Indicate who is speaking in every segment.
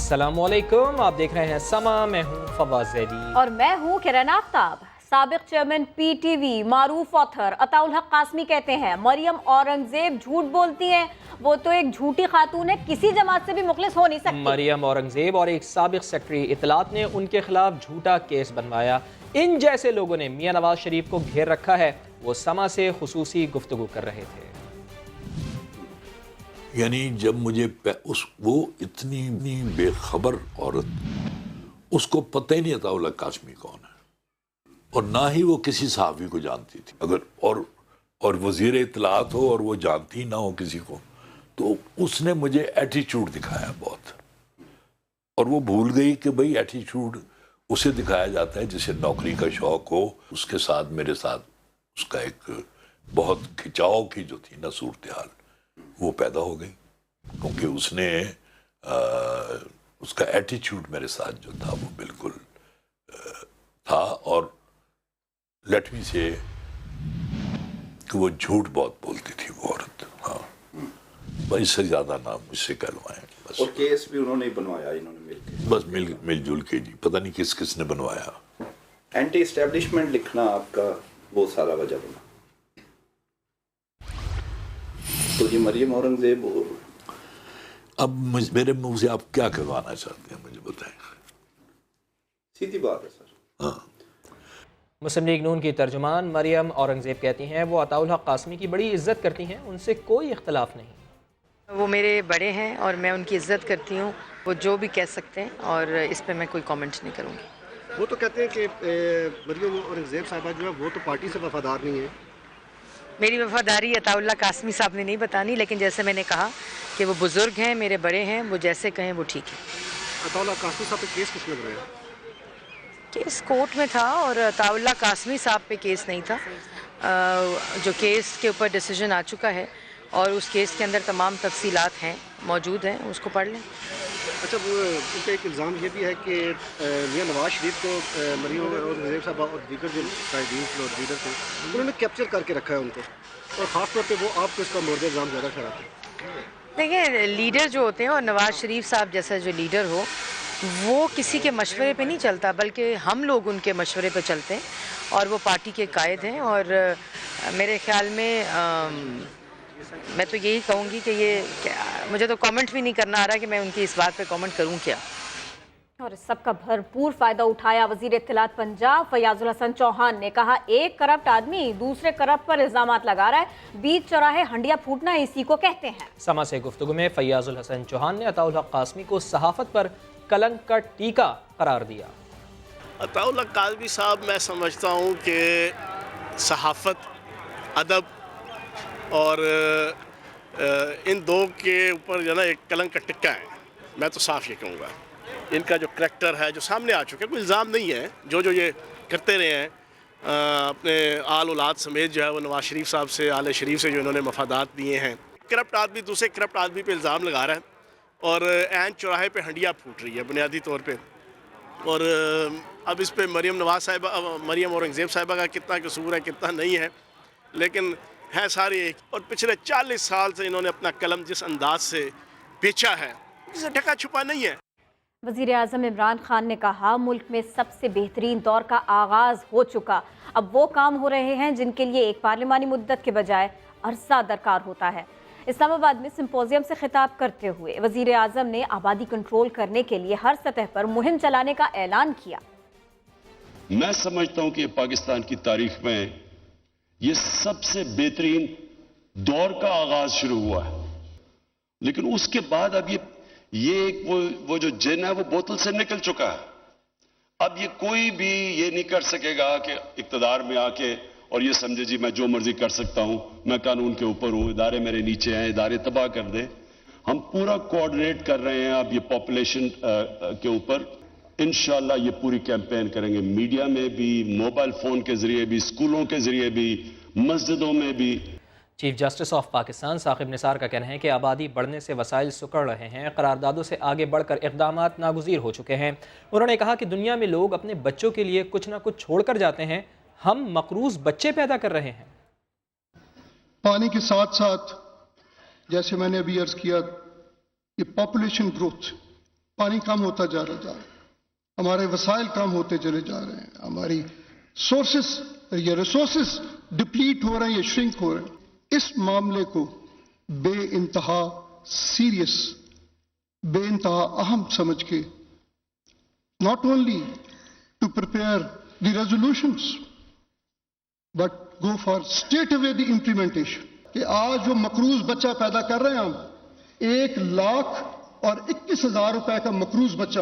Speaker 1: अस्सलाम वालेकुम, आप देख रहे हैं समा। मैं हूं फवाद ज़ैदी
Speaker 2: और मैं हूं किरण आफ्ताब। साबिक चेयरमैन पीटीवी मारूफ ऑथर अताउल हक कासमी कहते हैं मरियम औरंगजेब झूठ बोलती हैं, वो तो एक झूठी खातून है, किसी जमात से भी मुखलिस हो नहीं सकती।
Speaker 1: मरियम औरंगजेब और एक साबिक सेक्रेटरी इत्तलात ने उनके खिलाफ झूठा केस बनवाया। इन जैसे लोगों ने मियां नवाज शरीफ को घेर रखा है। वो समा से खुसूसी गुफ्तगू कर रहे थे।
Speaker 3: यानी जब मुझे वो इतनी बेखबर औरत, उसको पता ही नहीं अताउल हक कासमी कौन है, और ना ही वो किसी सहाफ़ी को जानती थी। अगर और वज़ीर इत्तलात हो और वो जानती ना हो किसी को, तो उसने मुझे एटीट्यूड दिखाया बहुत। और वो भूल गई कि भाई एटीट्यूड उसे दिखाया जाता है जिसे नौकरी का शौक़ हो। उसके साथ मेरे साथ उसका एक बहुत खिंचाव की जो थी ना सूरत हाल, वो पैदा हो गई, क्योंकि उसने उसका एटीट्यूड मेरे साथ जो था वो बिल्कुल था। और लेट मी से कि वो झूठ बहुत बोलती थी वो औरत। हाँ, बस इससे ज़्यादा ना मुझसे कहलवाएं बस।
Speaker 4: और केस भी उन्होंने बनवाया, इन्होंने मिलकर,
Speaker 3: बस मिलजुल के जी, पता नहीं किसने बनवाया।
Speaker 4: एंटी एस्टेब्लिशमेंट लिखना आपका वो सारा वजह बना। तो ये मरियम औरंगजेब,
Speaker 3: अब मेरे मुंह से आप क्या करवाना चाहते हैं मुझे बताएं।
Speaker 4: सीधी बात है सर।
Speaker 3: हाँ,
Speaker 1: मुस्लिम लीग नून की तर्जुमान मरियम औरंगजेब कहती हैं वो अताउल हक कासमी की बड़ी इज्जत करती हैं, उनसे कोई इख्तलाफ नहीं।
Speaker 5: वो मेरे बड़े हैं और मैं उनकी इज्जत करती हूँ, वो जो भी कह सकते हैं, और इस पे मैं कोई कमेंट नहीं करूँगी।
Speaker 6: वो तो कहते हैं कि मरियम औरंगजेब साहिबा जो है वो तो पार्टी से वफादार नहीं है।
Speaker 5: मेरी वफादारी अताउल्ला कासमी साहब ने नहीं बतानी, लेकिन जैसे मैंने कहा कि वो बुज़ुर्ग हैं, मेरे बड़े हैं, वो जैसे कहें वो ठीक है।
Speaker 6: अताउल्ला कासमी साहब पे केस किसने बनाया?
Speaker 5: केस कोर्ट में था और अताउल्ला कासमी साहब पे केस नहीं था। जो केस के ऊपर डिसीजन आ चुका है और उस केस के अंदर तमाम तफसीलात हैं, मौजूद हैं, उसको पढ़ लें।
Speaker 6: अच्छा, वो उन पर एक इल्ज़ाम ये भी है कि मियां नवाज शरीफ को मरियम औरंगजेब साहब और दीगर जो कायदीन और लीडर थे उन्होंने कैप्चर करके रखा है उनको, और ख़ास तौर पे वो आपको इसका मोर्द इल्ज़ाम ज़्यादा ठहराते हैं।
Speaker 5: देखिए, लीडर जो होते हैं और नवाज शरीफ साहब जैसा जो लीडर हो, वो किसी के मशवरे पे नहीं चलता, बल्कि हम लोग उनके मशवरे पे चलते हैं, और वो पार्टी के कायद हैं। और मेरे ख्याल में मैं तो यही कहूँगी कि मुझे तो कमेंट भी नहीं करना आ रहा कि मैं उनकी इस बात पे कमेंट करूँ क्या।
Speaker 2: और इस सब का भरपूर फायदा उठाया वजीर इत्तलात पंजाब फयाजुल हसन चौहान ने कहा, एक करप्ट आदमी दूसरे करप्ट पर इल्जामात लगा रहा है, बीच चौराहे हंडिया फूटना इसी को कहते हैं।
Speaker 1: समा से गुफ्तगू में फयाजुल हसन चौहान ने अताउल हक कासमी को सहाफत पर कलंक का टीका करार दिया।
Speaker 7: अताउल हक कासमी साहब, मैं समझता हूँ कि सहाफत, अदब और इन दो के ऊपर जो है ना एक कलंक का टिक्का है। मैं तो साफ ये कहूँगा, इनका जो करैक्टर है जो सामने आ चुका है, कोई इल्ज़ाम नहीं है, जो ये करते रहे हैं अपने आल औलाद समेत जो है वो नवाज शरीफ साहब से, आले शरीफ से जो इन्होंने मफादात दिए हैं। करप्ट आदमी दूसरे करप्ट आदमी पे इल्ज़ाम लगा रहा है और ऐन चौराहे पे हंडिया फूट रही है बुनियादी तौर पे। और अब इस पे मरियम औरंगजेब साहिबा का कितना कसूर है कितना नहीं है, लेकिन है सारी एक। और पिछले 40 साल से इन्होंने अपना कलम जिस अंदाज से बेचा है, इसे ढका छुपा नहीं है।
Speaker 2: वज़ीर आज़म इमरान खान ने कहा, मुल्क में सबसे बेहतरीन दौर का आगाज़ हो चुका, अब वो काम हो रहे हैं जिनके लिए एक पार्लिमानी मुद्दत के बजाय अरसा दरकार होता है। इस्लामाबाद में सिंपोजियम से खिताब करते हुए वज़ीर आज़म ने आबादी कंट्रोल करने के लिए हर सतह पर मुहिम चलाने का ऐलान किया।
Speaker 8: मैं समझता हूं कि पाकिस्तान की तारीख में ये सबसे बेहतरीन दौर का आगाज शुरू हुआ है, लेकिन उसके बाद अब ये वो जो जिन है वो बोतल से निकल चुका है। अब ये कोई भी ये नहीं कर सकेगा कि इक्तदार में आके और ये समझे जी मैं जो मर्जी कर सकता हूं, मैं कानून के ऊपर हूं, इदारे मेरे नीचे हैं, इदारे तबाह कर दे। हम पूरा कोऑर्डिनेट कर रहे हैं अब ये पॉपुलेशन के ऊपर। इंशाअल्लाह ये पूरी कैंपेन करेंगे, मीडिया में भी, मोबाइल फोन के जरिए भी, स्कूलों के जरिए भी, मस्जिदों में भी।
Speaker 1: Chief justice of Pakistan Saqib Nisar का कहना है कि आबादी बढ़ने से वसाइल सुकड़ रहे हैं, करारदादों से आगे बढ़कर इक़दामात नागुज़ीर हो चुके हैं। उन्होंने कहा कि दुनिया में लोग अपने बच्चों के लिए कुछ ना कुछ छोड़ कर जाते हैं, हम मकरूज़ बच्चे पैदा कर रहे हैं।
Speaker 9: पानी के साथ साथ जैसे मैंने अभी अर्ज किया, ये पॉपुलेशन ग्रोथ पानी कम होता जा रहा है, हमारे वसाइल कम होते चले जा रहे हैं, हमारी सोर्सेस या रिसोर्सेस डिप्लीट हो रहे हैं या श्रिंक हो रहे हैं। इस मामले को बे इंतहा सीरियस, बे इंतहा अहम समझ के not only to prepare the resolutions but go for straight away the implementation. कि आज जो मकरूज बच्चा पैदा कर रहे हैं हम, 1,21,000 रुपए का मकरूज बच्चा,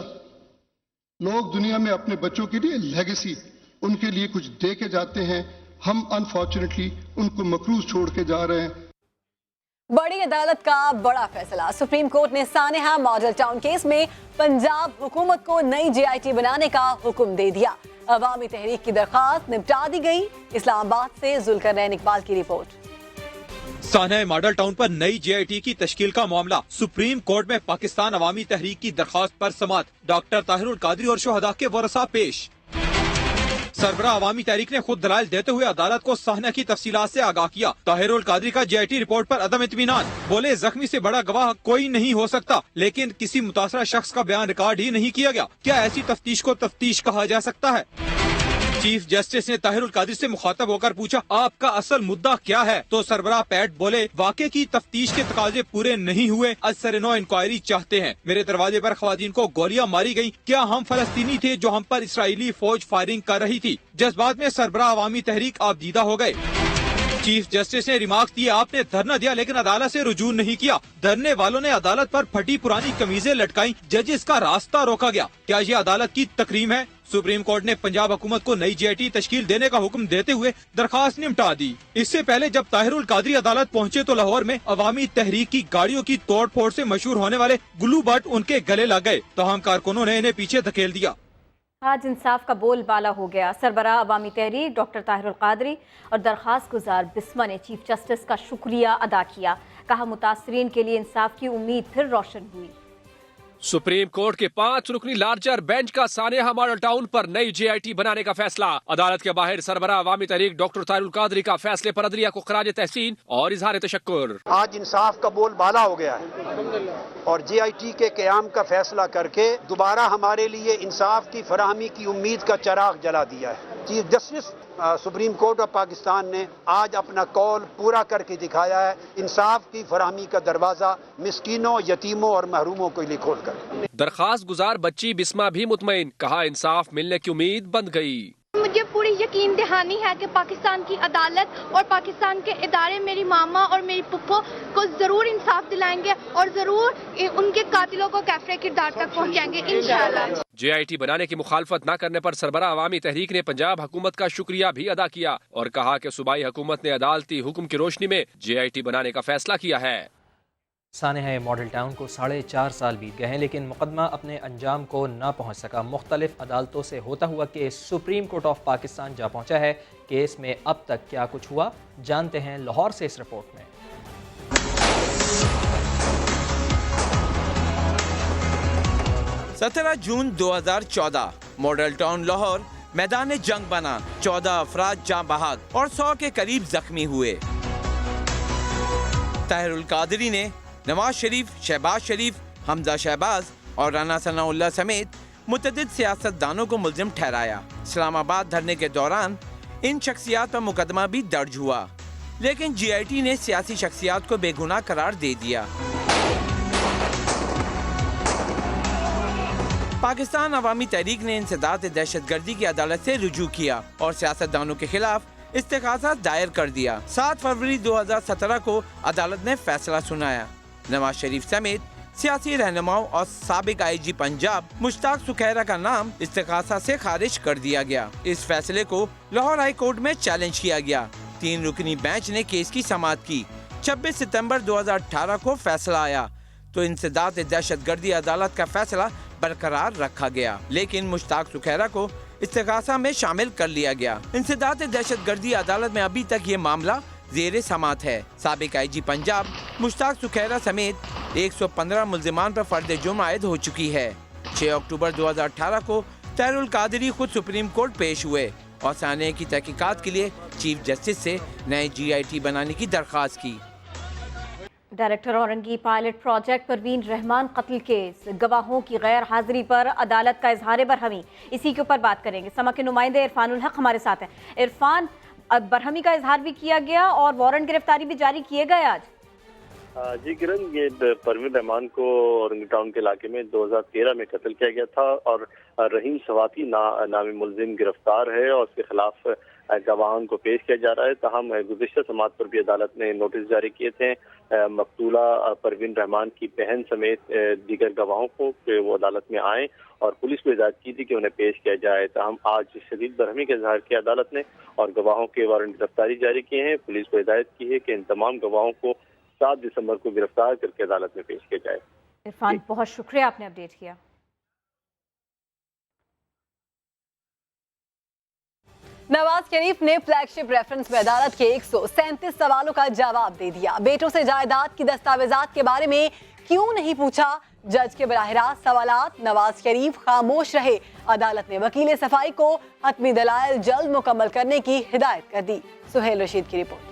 Speaker 9: लोग दुनिया में अपने बच्चों के लिए लेगेसी, उनके लिए कुछ दे के जाते हैं, हम अनफॉर्चुनेटली उनको मकरूज छोड़ के जा रहे हैं।
Speaker 10: बड़ी अदालत का बड़ा फैसला। सुप्रीम कोर्ट ने सानेहा मॉडल टाउन केस में पंजाब हुकूमत को नई JIT बनाने का हुक्म दे दिया। अवामी तहरीक की दरखास्त निपटा दी गई। इस्लामाबाद से जुल्करनैन इकबाल की रिपोर्ट।
Speaker 11: सानेहा मॉडल टाउन पर नई JIT की तश्कील का मामला सुप्रीम कोर्ट में पाकिस्तान अवामी तहरीक की दरखास्त पर समाअत। डॉक्टर ताहिरुल कादरी और शुहदा के वरसा पेश। सरबराह अवामी तहरीक ने खुद दलाइल देते हुए अदालत को सानेहा की तफसीलात से आगाह किया। ताहिरुल कादरी का JIT रिपोर्ट पर अदम इत्मीनान, बोले जख्मी से बड़ा गवाह कोई नहीं हो सकता, लेकिन किसी मुतासरा शख्स का बयान रिकॉर्ड ही नहीं किया गया। क्या ऐसी तफ्तीश को तफ्तीश कहा जा सकता है? चीफ जस्टिस ने ताहिरुल कादरी से मुखातब होकर पूछा, आपका असल मुद्दा क्या है? तो सरबराह पैट बोले, वाक़े की तफ्तीश के तकाजे पूरे नहीं हुए, असर नो इंक्वायरी चाहते हैं। मेरे दरवाजे पर खवातीन को गोलियां मारी गयी। क्या हम फलस्तीनी थे जो हम पर इसराइली फौज फायरिंग कर रही थी? जज्बात में सरबराह अवामी तहरीक आपदीदा हो गए। चीफ जस्टिस ने रिमार्क दिए, आपने धरना दिया लेकिन अदालत से रुजू नहीं किया। धरने वालों ने अदालत पर फटी पुरानी कमीजें लटकाई, जजेस का रास्ता रोका गया। क्या ये अदालत की तकरीम है? सुप्रीम कोर्ट ने पंजाब हुकूमत को नई JIT तश्कील देने का हुक्म देते हुए दरखास्त निपटा दी। इससे पहले जब ताहिरुल कादरी अदालत पहुंचे तो लाहौर में अवामी तहरीक की गाड़ियों की तोड़ फोड़ से मशहूर होने वाले गुल्लू भट्ट उनके गले लग गए। तमाम कारकुनों ने इन्हें पीछे धकेल दिया।
Speaker 2: आज इंसाफ का बोलबाला हो गया। सरबराह अवामी तहरीक डॉक्टर ताहिरुल कादरी और दरखास्त गुजार बिस्मा ने चीफ जस्टिस का शुक्रिया अदा किया। कहा, मुतासरीन के लिए इंसाफ की उम्मीद फिर रोशन हुई।
Speaker 12: सुप्रीम कोर्ट के 5 रुकनी लार्जर बेंच का सानेहा मॉडल टाउन पर नई JIT बनाने का फैसला। अदालत के बाहर सरबराह अवामी तहरीक डॉक्टर ताहिरुल कादरी का फैसले पर अदलिया को खराज तहसीन और इजहार तशक्कुर।
Speaker 13: आज इंसाफ का बोलबाला हो गया है और JIT के क़याम का फैसला करके दोबारा हमारे लिए इंसाफ की फराहमी की उम्मीद का चिराग जला दिया है। Chief justice supreme court of Pakistan ने आज अपना कौल पूरा करके दिखाया है। इंसाफ की फराहमी का दरवाजा मिस्कीनों, यतीमों और महरूमों के लिए खोल कर।
Speaker 12: दरखास्त गुजार बच्ची बिस्मा भी मुतमईन, कहा इंसाफ मिलने की उम्मीद बंद गई।
Speaker 14: मुझे पूरी यकीन दहानी है कि पाकिस्तान की अदालत और पाकिस्तान के इदारे मेरी मामा और मेरी पुप्पो को जरूर इंसाफ दिलाएंगे और जरूर उनके कातिलों को कैफरे किरदार तक पहुंचाएंगे इंशाअल्लाह।
Speaker 12: JIT बनाने की मुखालफत न करने पर सरबराह अवामी तहरीक ने पंजाब हुकूमत का शुक्रिया भी अदा किया और कहा कि सूबाई हुकूमत ने अदालती हुक्म की रोशनी में JIT बनाने का फैसला किया है।
Speaker 1: सानेहा मॉडल टाउन को 4.5 साल बीत गए हैं, लेकिन मुकदमा अपने अंजाम को ना पहुंच सका। मुख्तलिफ अदालतों से होता हुआ case supreme court of Pakistan जा पहुंचा है। केस में अब तक क्या कुछ हुआ, जानते हैं लाहौर से इस रिपोर्ट में।
Speaker 15: 17 जून 2014 मॉडल टाउन लाहौर मैदान जंग बना। 14 अफराद जाँ बहक और 100 के करीब जख्मी हुए। ताहिरुल कादरी ने नवाज शरीफ, शहबाज शरीफ, हमजा शहबाज और राना सनाउल्लाह समेत मुतअद्दिद सियासतदानों को मुल्जिम ठहराया। इस्लामाबाद धरने के दौरान इन शख्सियात पर मुकदमा भी दर्ज हुआ, लेकिन JIT ने सियासी शख्सियात को बेगुनाह करार दे दिया। पाकिस्तान अवामी तहरीक ने इंसदाद दहशतगर्दी की अदालत से रुजू किया और सियासतदानों के खिलाफ इस्तिगासा दायर कर दिया। 7 फरवरी 2017 को अदालत ने फैसला सुनाया। नवाज शरीफ समेत सियासी रहनुमाओं और साबिक IG पंजाब मुश्ताक सुखैरा का नाम इस्तिगासा से खारिज कर दिया गया। इस फैसले को लाहौर हाई कोर्ट में चैलेंज किया गया। 3 रुकनी बेंच ने केस की समाअत की। 26 सितंबर 2018 को फैसला आया तो इंसदाद दहशतगर्दी अदालत का फैसला बरकरार रखा गया, लेकिन मुश्ताक सुखैरा को इस्तिगासा में शामिल कर लिया गया। इंसदाद दहशतगर्दी अदालत में अभी तक ये मामला ज़ेरे समाअत है। साबिक IG पंजाब मुश्ताक सुखैरा समेत 115 मुल्जिमान पर फर्द जुर्म आयद हो चुकी है। 6 अक्टूबर 2018 को ताहिरुल कादरी खुद सुप्रीम कोर्ट पेश हुए और सानेहा की तहकीकात के लिए चीफ जस्टिस से नए JIT बनाने की दरख्वास्त की।
Speaker 2: Director Orangi pilot project Parveen Rahman कत्ल केस, गवाहों की गैर हाजिरी पर अदालत का इजहार बरहमी, इसी के ऊपर बात करेंगे। समा के नुमाइंदे इरफानुल हक हमारे साथ हैं। इरफान, बरहमी का इजहार भी किया गया और वारंट गिरफ्तारी भी जारी किए गए आज।
Speaker 16: जी किरण, ये परवीन रहमान को औरंगी टाउन के इलाके में 2013 में कत्ल किया गया था और रहीम सवाती नामी मुलजिम गिरफ्तार है और उसके खिलाफ गवाहों को पेश किया जा रहा है। तहम गुज़िश्ता समात पर भी अदालत ने नोटिस जारी किए थे मकतूला परवीन रहमान की बहन समेत दीगर गवाहों को कि वो अदालत में आएँ और पुलिस को हिदायत की थी कि उन्हें पेश किया जाए। तहम आज शदीद बरहमी का इजहार किया अदालत ने और गवाहों के वारंट गिरफ्तारी जारी किए हैं। पुलिस को हिदायत की है कि इन तमाम गवाहों को 7 दिसंबर को गिरफ्तार करके अदालत में पेश किया जाए।
Speaker 2: इरफान, बहुत शुक्रिया, आपने अपडेट किया।
Speaker 10: नवाज शरीफ ने फ्लैगशिप रेफरेंस में अदालत के 137 सवालों का जवाब दे दिया। बेटों से जायदाद की दस्तावेजात के बारे में क्यों नहीं पूछा? जज के बराह रास्त सवालात, नवाज शरीफ खामोश रहे। अदालत ने वकील सफाई को हतमी दलाइल जल्द मुकम्मल करने की हिदायत कर दी। सुहेल रशीद की रिपोर्ट।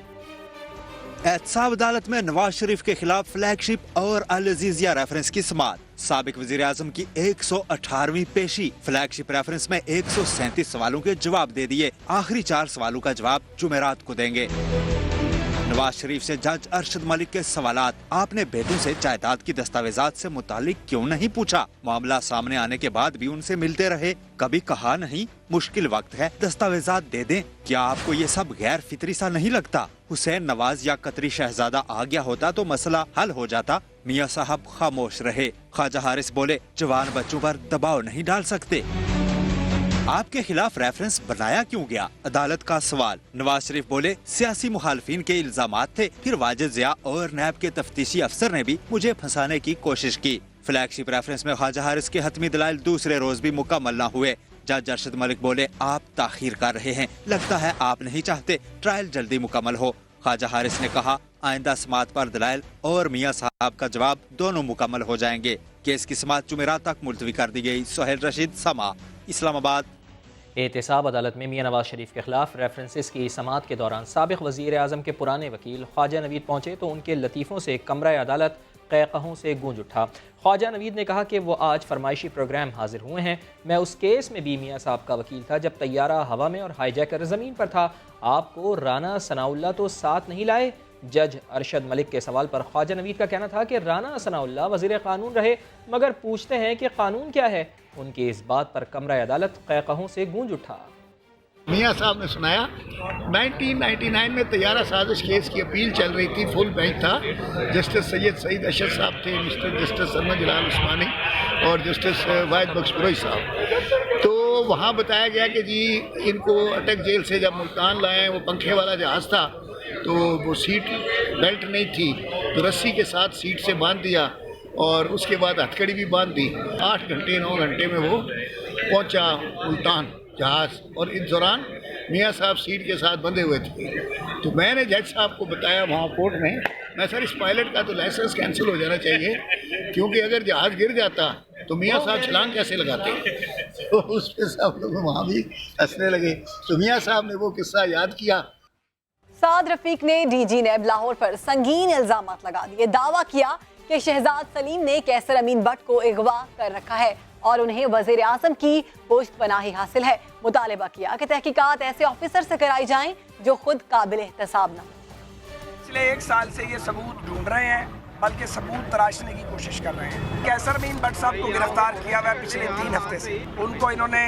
Speaker 11: एहतसाब अदालत में नवाज शरीफ के खिलाफ फ्लैगशिप और अल अजीजिया रेफरेंस की समाअत। साबिक वजीर आजम की 118वीं पेशी। फ्लैगशिप रेफरेंस में 137 सवालों के जवाब दे दिए। आखिरी 4 सवालों का जवाब जुमेरात को देंगे। नवाज शरीफ से जज अरशद मलिक के सवालात, आपने बेटों से जायदाद की दस्तावेजात से मुतालिक क्यों नहीं पूछा? मामला सामने आने के बाद भी उनसे मिलते रहे, कभी कहा नहीं मुश्किल वक्त है दस्तावेजात दे दें। क्या आपको ये सब गैर फितरी सा नहीं लगता? हुसैन नवाज या कतरी शहजादा आ गया होता तो मसला हल हो जाता। मियां साहब खामोश रहे। ख्वाजा हारिस बोले, जवान बच्चों पर दबाव नहीं डाल सकते। आपके खिलाफ रेफरेंस बनाया क्यों गया? अदालत का सवाल। नवाज शरीफ बोले, सियासी मुखालफिन के इल्जामात थे, फिर वाजिद ज़िया और नैब के तफ्तीशी अफसर ने भी मुझे फंसाने की कोशिश की। फ्लैगशिप रेफरेंस में ख्वाजा हारिस के हतमी दलाइल दूसरे रोज भी मुकम्मल न हुए। जज अरशद मलिक बोले, आप ताखीर कर रहे हैं, लगता है आप नहीं चाहते ट्रायल जल्दी मुकम्मल हो। ख्वाजा हारिस ने कहा, आइंदा समाअत पर दलाइल और मियां साहब का जवाब दोनों मुकम्मल हो जाएंगे। केस की समाअत जुमेरात तक मुलतवी कर दी गई। सुहेल रशीद, समा, इस्लामाबाद।
Speaker 1: एहतसाब अदालत में मियां नवाज शरीफ के खिलाफ रेफरेंसेस की समाअत के दौरान साबिक वज़ीर आज़म के पुराने वकील ख्वाजा नवीद पहुँचे तो उनके लतीफ़ों से कमरा अदालत क़हक़हों से गूंज उठा। ख्वाजा नवीद ने कहा कि वो आज फरमाइशी प्रोग्राम हाजिर हुए हैं। मैं उस केस में भी मियां साहब का वकील था जब तैयारा हवा में और हाईजैकर ज़मीन पर था। आपको राना सनाउल्लाह तो साथ नहीं लाए? जज अरशद मलिक के सवाल पर ख्वाजा नवीद का कहना था कि राना सनाउल्लाह वज़ीर क़ानून रहे मगर पूछते हैं कि क़ानून क्या है। उनकी इस बात पर कमरा अदालत क़हक़हों से गूंज उठा।
Speaker 17: मियां साहब ने सुनाया 1999 में तैयारा साजिश केस की अपील चल रही थी। फुल बेंच था। जस्टिस सैयद सईद अशर साहब थे, मिस्टर जस्टिस सरमा जलाल उस्मानी और जस्टिस वाहिद बख्श बरोई साहब। तो वहाँ बताया गया कि जी इनको अटक जेल से जब मुल्तान लाए, वो पंखे वाला जहाज़ था तो वो सीट बेल्ट नहीं थी तो रस्सी के साथ सीट से बांध दिया और उसके बाद हथकड़ी भी बांध दी। 8 घंटे 9 घंटे में वो पहुंचा मुल्तान जहाज़ और इस दौरान मियां साहब सीट के साथ बंधे हुए थे। तो मैंने जज साहब को बताया वहाँ कोर्ट में, मैं सर इस पायलट का तो लाइसेंस कैंसिल हो जाना चाहिए क्योंकि अगर जहाज़ गिर जाता तो मियां साहब छलांग कैसे लगाते। तो उस पर सब लोग वहाँ भी हंसने लगे। तो मियां साहब ने वो किस्सा याद किया।
Speaker 10: साद रफीक ने डीजी नैब लाहौर पर संगीन इल्जामात लगा दिए। दावा किया कि शहजाद सलीम ने कैसर अमीन भट्ट को अगवा कर रखा है और उन्हें वजीर आजम की पुश्त पनाही हासिल है। मुतालिबा किया कि तहकीकात ऐसे ऑफिसर से कराई जाएं जो खुद काबिल एहतसाब न।
Speaker 18: पिछले 1 साल से ये सबूत ढूंढ रहे हैं, बल्कि सबूत तराशने की कोशिश कर रहे हैं। कैसर अमीन भट्ट साहब को गिरफ्तार किया हुआ है पिछले 3 हफ्ते से। उनको इन्होंने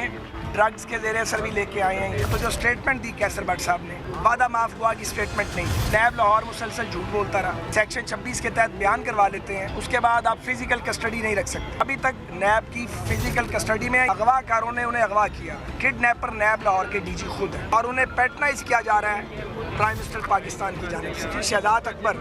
Speaker 18: ड्रग्स के ज़ेरे असर भी लेके आए हैं। तो जो स्टेटमेंट दी कैसर भट्ट साहब ने, वादा माफ हुआ की स्टेटमेंट नहीं। नैब लाहौर मुसलसल झूठ बोलता रहा। सेक्शन 26 के तहत बयान करवा लेते हैं, उसके बाद आप फिजिकल कस्टडी नहीं रख सकते। अभी तक नैब की फिजिकल कस्टडी में अगवाकारों ने उन्हें अगवा किया। किडनैपर नैब लाहौर के डीजी खुद है और उन्हें पैटर्नाइज किया जा रहा है प्राइम मिनिस्टर पाकिस्तान की जानिब से। शहजाद अकबर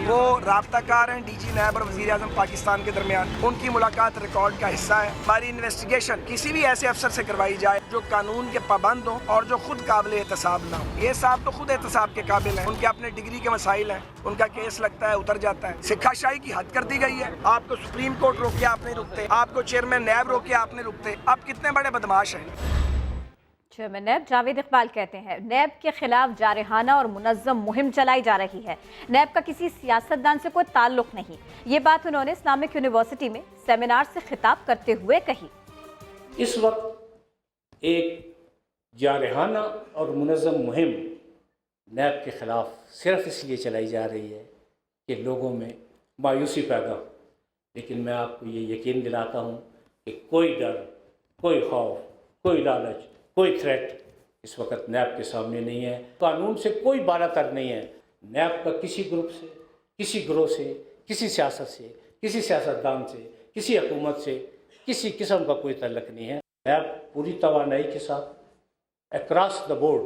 Speaker 18: वो राब्ताकार हैं डीजी नैब और वज़ीर आज़म पाकिस्तान के दरमियान। उनकी मुलाकात रिकॉर्ड का हिस्सा है। हमारी इन्वेस्टिगेशन किसी भी ऐसे अफसर से करवाई जाए जो कानून के पाबंद हो और जो खुद काबिल एहतसाब ना हो। ये साहब तो खुद एहतसाब के काबिल हैं। उनके अपने डिग्री के मसाइल हैं। उनका केस लगता है उतर जाता है। सिक्खाशाही की हद कर दी गई है। आपको सुप्रीम कोर्ट रोके आप नहीं रुकते, आपको चेयरमैन नैब रोके आप नहीं रुकते। आप कितने बड़े बदमाश हैं।
Speaker 2: چیئرمین نیب جاوید اقبال کہتے ہیں نیب کے خلاف جارحانہ اور منظم مہم چلائی جا رہی ہے. نیب کا کسی سیاستدان سے کوئی تعلق نہیں. یہ بات انہوں نے اسلامک یونیورسٹی میں سیمینار سے خطاب کرتے ہوئے کہی.
Speaker 19: اس وقت ایک جارحانہ اور منظم مہم نیب کے خلاف صرف اس لیے چلائی جا رہی ہے کہ لوگوں میں مایوسی پیدا ہو. لیکن میں آپ کو یہ یقین دلاتا ہوں کہ کوئی ڈر، کوئی خوف، کوئی لالچ، کوئی تھریٹ اس وقت نیب کے سامنے نہیں ہے. قانون سے کوئی بالا تر نہیں ہے. نیب کا کسی گروپ سے، کسی گروہ سے، کسی سیاست سے، کسی سیاستدان سے، کسی حکومت سے کسی قسم کا کوئی تعلق نہیں ہے. نیب پوری توانائی کے ساتھ اکراس دا بورڈ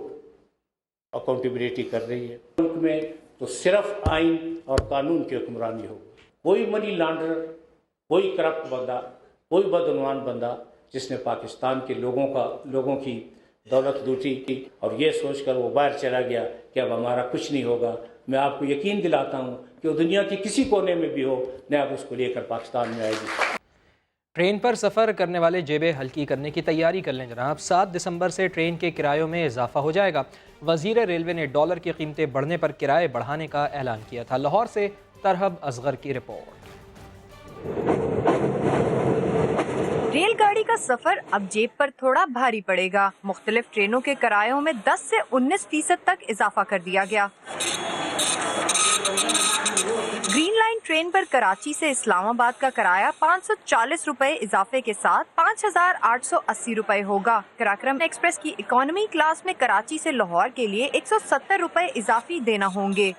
Speaker 19: اکاؤنٹیبلٹی کر رہی ہے. ملک میں تو صرف آئین اور قانون کی حکمرانی ہوگی. کوئی منی لانڈرر، کوئی کرپٹ بندہ، کوئی بدعنوان بندہ جس نے پاکستان کے لوگوں کی دولت لوٹی اور یہ سوچ کر وہ باہر چلا گیا کہ اب ہمارا کچھ نہیں ہوگا، میں آپ کو یقین دلاتا ہوں کہ وہ دنیا کے کسی کونے میں بھی ہو، نیب اس کو لے کر پاکستان میں آئے گی.
Speaker 1: ٹرین پر سفر کرنے والے جیبیں ہلکی کرنے کی تیاری کر لیں جناب. 7 دسمبر سے ٹرین کے کرایوں میں اضافہ ہو جائے گا. وزیر ریلوے نے ڈالر کی قیمتیں بڑھنے پر کرائے بڑھانے کا اعلان کیا تھا. لاہور سے ترہب اصغر کی رپورٹ.
Speaker 20: ریل گاڑی کا سفر اب جیب پر تھوڑا بھاری پڑے گا. مختلف ٹرینوں کے کرایوں میں 10 سے 19% تک اضافہ کر دیا گیا. گرین لائن ٹرین پر کراچی سے اسلام آباد کا کرایہ 540 روپے اضافے کے ساتھ 5880 روپے ہوگا. کراکرم ایکسپریس کی اکانومی کلاس میں کراچی سے لاہور کے لیے 170 روپے اضافی دینا ہوں گے.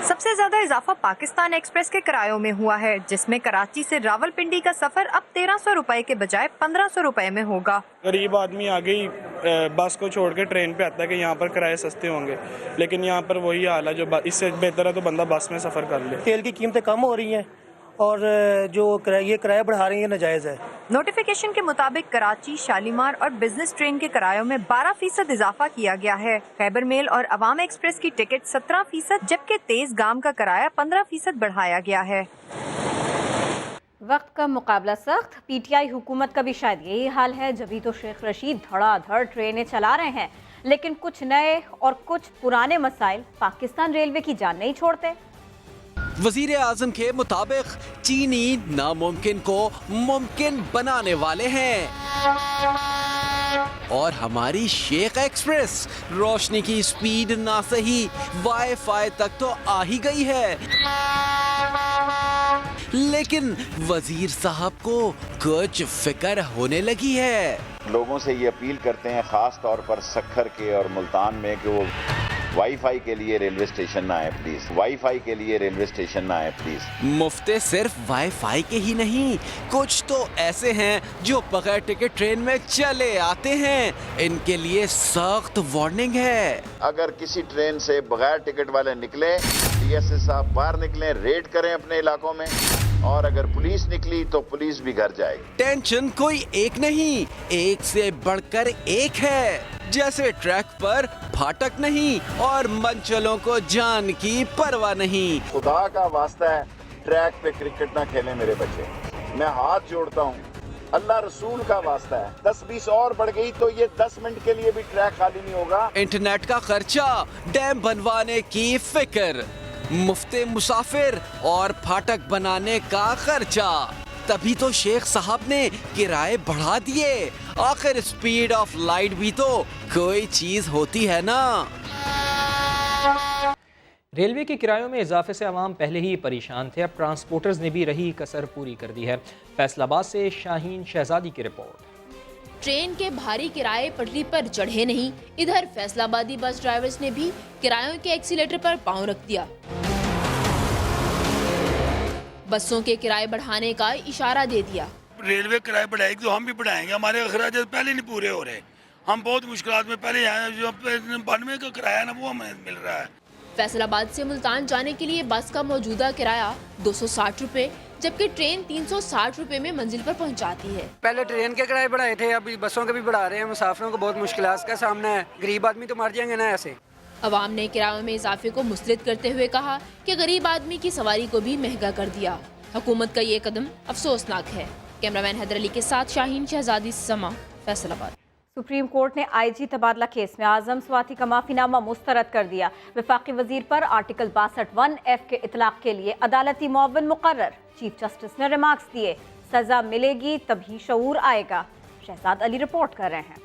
Speaker 20: سب سے زیادہ اضافہ پاکستان ایکسپریس کے کرایوں میں ہوا ہے، جس میں کراچی سے راولپنڈی کا سفر اب 1300 روپے کے بجائے 1500 روپے میں ہوگا.
Speaker 21: غریب آدمی آگے ہی بس کو چھوڑ کے ٹرین پہ آتا ہے کہ یہاں پر کرائے سستے ہوں گے، لیکن یہاں پر وہی حال ہے. جو اس سے بہتر ہے تو بندہ بس میں سفر کر لے.
Speaker 22: تیل کی قیمتیں کم ہو رہی ہیں اور جو یہ کرایہ بڑھا رہی ہیں ناجائز ہے.
Speaker 20: نوٹیفیکیشن کے مطابق کراچی، شالیمار اور بزنس ٹرین کے کرایوں میں 12% اضافہ کیا گیا ہے. خیبر میل اور عوام ایکسپریس کی ٹکٹ 17%، جبکہ تیز گام کا کرایہ 15% بڑھایا گیا ہے.
Speaker 2: وقت کا مقابلہ سخت. پی ٹی آئی حکومت کا بھی شاید یہی حال ہے. جبھی تو شیخ رشید دھڑا دھڑ ٹرینیں چلا رہے ہیں، لیکن کچھ نئے اور کچھ پرانے مسائل پاکستان ریلوے کی جان نہیں چھوڑتے.
Speaker 23: وزیر اعظم کے مطابق چینی ناممکن کو ممکن بنانے والے ہیں اور ہماری شیخ ایکسپریس روشنی کی سپیڈ نہ صحیح وائی فائی تک تو آ ہی گئی ہے، لیکن وزیر صاحب کو کچھ فکر ہونے لگی ہے.
Speaker 24: لوگوں سے یہ اپیل کرتے ہیں خاص طور پر سکھر کے اور ملتان میں کہ وہ وائی فائی کے لیے ریلوے اسٹیشن نہ آئے پلیز. وائی فائی کے لیے ریلوے اسٹیشن نہ آئے پلیز.
Speaker 23: مفتے صرف وائی فائی کے ہی نہیں، کچھ تو ایسے ہیں جو بغیر ٹکٹ ٹرین میں چلے آتے ہیں. ان کے لیے سخت وارننگ ہے.
Speaker 24: اگر کسی ٹرین سے بغیر ٹکٹ والے نکلے، ڈی ایس ایس صاحب باہر نکلیں، ریڈ کریں اپنے علاقوں میں، اور اگر پولیس نکلی تو پولیس بھی گھر جائے گی.
Speaker 23: ٹینشن کوئی ایک نہیں، ایک سے بڑھ کر ایک ہے. جیسے ٹریک پر پھاٹک نہیں اور منچلوں کو جان کی پرواہ نہیں.
Speaker 24: خدا کا واسطہ ہے ٹریک پہ کرکٹ نہ کھیلیں میرے بچے، میں ہاتھ جوڑتا ہوں، اللہ رسول کا واسطہ ہے. 10-20 اور بڑھ گئی تو یہ 10 منٹ کے لیے بھی ٹریک خالی نہیں ہوگا.
Speaker 23: انٹرنیٹ کا خرچہ، ڈیم بنوانے کی فکر، مفت مسافر اور پھاٹک بنانے کا خرچہ. تبھی تو شیخ صاحب نے کرائے بڑھا دیے. آخر سپیڈ آف لائٹ بھی تو کوئی چیز ہوتی ہے نا.
Speaker 1: ریلوے کے کرایوں میں اضافے سے عوام پہلے ہی پریشان تھے، اب ٹرانسپورٹرز نے بھی رہی کسر پوری کر دی ہے. فیصل آباد سے شاہین شہزادی کی رپورٹ.
Speaker 25: ٹرین کے بھاری کرائے پٹری پر چڑھے نہیں، ادھر فیصل آبادی بس ڈرائیورز نے بھی کرایوں کے ایکسیلیٹر پر پاؤں رکھ دیا. بسوں کے کرائے بڑھانے کا اشارہ دے دیا.
Speaker 26: ریلوے کرائے بڑھائے گی تو ہم بھی بڑھائیں گے. ہمارے اخراجات پہلے نہیں پورے ہو رہے، ہم بہت مشکلات میں پہلے ہیں. جو 92 کا کرایہ نا وہ ہمیں مل رہا ہے.
Speaker 25: فیصل آباد سے ملتان جانے کے لیے بس کا موجودہ کرایہ 260 روپے، جبکہ ٹرین 360 روپے میں منزل پر پہنچاتی ہے.
Speaker 27: پہلے ٹرین کے کرائے بڑھائے تھے، ابھی بسوں کے بھی بڑھا رہے ہیں. مسافروں کو بہت مشکلات کا سامنا ہے. غریب آدمی تو مر جائیں گے نا ایسے.
Speaker 25: عوام نے کرایوں میں اضافے کو مسترد کرتے ہوئے کہا کہ غریب آدمی کی سواری کو بھی مہنگا کر دیا. حکومت کا یہ قدم افسوسناک ہے. कैमरामैन हैदर अली के साथ शाहीन शहजादी, समा, फैसलाबाद।
Speaker 2: सुप्रीम कोर्ट ने IG तबादला केस में आजम स्वाति का माफीनामा मुस्तरद कर दिया। वफाकी वजीर पर आर्टिकल 62(1)(f) के इतलाक के लिए अदालती मुअव्विन मुकर्रर। चीफ जस्टिस ने रिमार्क्स दिए, सजा मिलेगी तभी शऊर आएगा। शहजाद अली रिपोर्ट कर रहे हैं।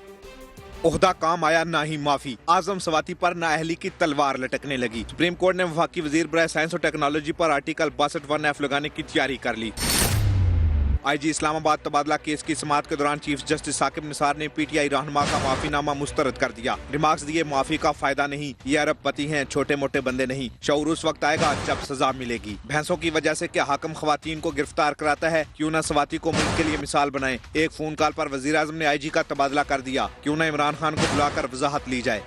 Speaker 3: ओहदा काम आया ना ही माफी, आजम स्वाति पर नाअहली की तलवार लटकने लगी। सुप्रीम कोर्ट ने वफाकी वजीर बराए साइंस और टेक्नोलॉजी पर आर्टिकल 62(1)(f) लगाने की तैयारी कर ली। IG इस्लामाबाद तबादला केस की समाअत के दौरान चीफ जस्टिस साकिब निसार ने PTI रहनुमा का माफीनामा मुस्तरद कर दिया। रिमार्क्स दिए, माफी का फायदा नहीं, ये अरबपति हैं, छोटे मोटे बंदे नहीं। शऊर उस वक्त आएगा जब सजा मिलेगी। भैंसों की वजह से क्या हाकिम खवातीन को गिरफ्तार कराता है? क्यों न स्वाति को मुल्क के लिए मिसाल बनाए। एक फोन कॉल पर वजीर आजम ने IG का तबादला कर दिया, क्यों न इमरान खान को बुलाकर वजाहत ली जाए।